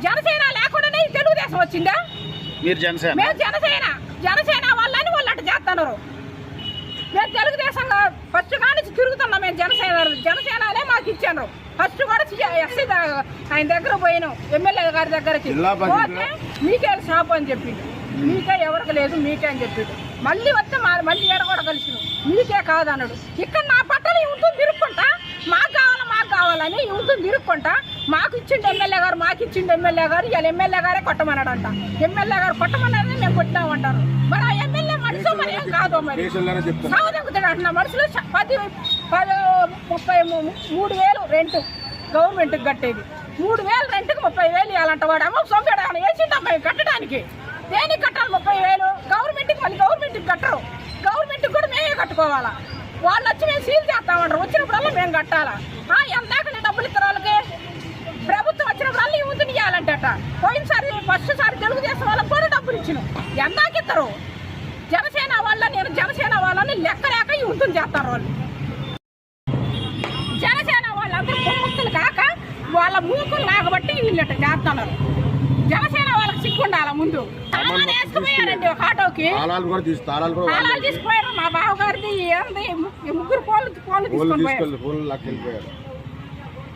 జనసేన లేకుండానే తెలుగుదేశం వచ్చిందా? మీరు జనసేన? మేము జనసేన వాళ్ళని వాళ్ళు అట్లా చేస్తున్నారు. మేము తెలుగుదేశంగా ఫస్ట్ కానీ తిరుగుతున్నాం. మేము జనసేననే మాకు ఇచ్చాను. ఫస్ట్ కూడా ఎస్సీ ఆయన దగ్గర పోయినాం, ఎమ్మెల్యే గారి దగ్గరకి పోతే మీకే షాప్ అని చెప్పింది. మీకే ఎవరికి లేదు, మీకే అని చెప్పింది. మళ్ళీ వస్తే మళ్ళీ ఏడ కూడా కలిసినాం, మీకే కాదన్నాడు. ఇక్కడ నా పట్టణం ఉంటుంది తిరుక్కుంటా, మాకు కావాలని ఉంటుంది తిరుక్కుంటా. మాకు ఇచ్చిండు ఎమ్మెల్యే గారు, ఇలా ఎమ్మెల్యే గారే కొట్టమన్నాడంట. ఎమ్మెల్యే గారు కొట్టమన్నారని మేము కొట్టినామంటారు. మరి ఆ ఎమ్మెల్యే మనుషులు మరి ఏం కాదు, మరి సాగుతాడు అంటున్నా. మనుషులు 33,000 రెంట్ గవర్నమెంట్కి కట్టేది. 3,000 రెంట్కి 30,000 ఇవ్వాలంట. వాడు అమ్మ సొంత వేసిండమ్మా కట్టడానికి. దేనికి కట్టాలి 30,000? గవర్నమెంట్కి మళ్ళీ గవర్నమెంట్కి కట్టరు. గవర్నమెంట్కి కూడా మేమే కట్టుకోవాలా. వాళ్ళు వచ్చి మేము సీల్ చేస్తామంటారు. వచ్చినప్పుడల్లా మేము కట్టాలా? ఎందాక డబ్బులు ఇస్తారు వాళ్ళకి? ప్రభుత్వం వచ్చినప్పుడల్లా ఈ ముందు ఇవ్వాలంటట. పోయినసారి ఫస్ట్ సారి తెలుగుదేశం వాళ్ళకి కూడా డబ్బులు ఇచ్చినాం. ఎందాక ఇస్తారు? నేను జనసేన వాళ్ళని లెక్క లేక ఈ ఉంటుంది చేస్తారు. వాళ్ళు జనసేన వాళ్ళందరూ ముక్తులు కాక వాళ్ళ మూకులు లేకబట్టి వీళ్ళట చేస్తున్నారు. జనసేన వాళ్ళకి సిక్కుండాల ముందు వేసుకుపోయారండి ఒక ఆటోకి. తాళాలు తీసుకుపోయారు. మా బావగారిది ఏంది 3 కోళ్ళు తీసుకొని పోయారు.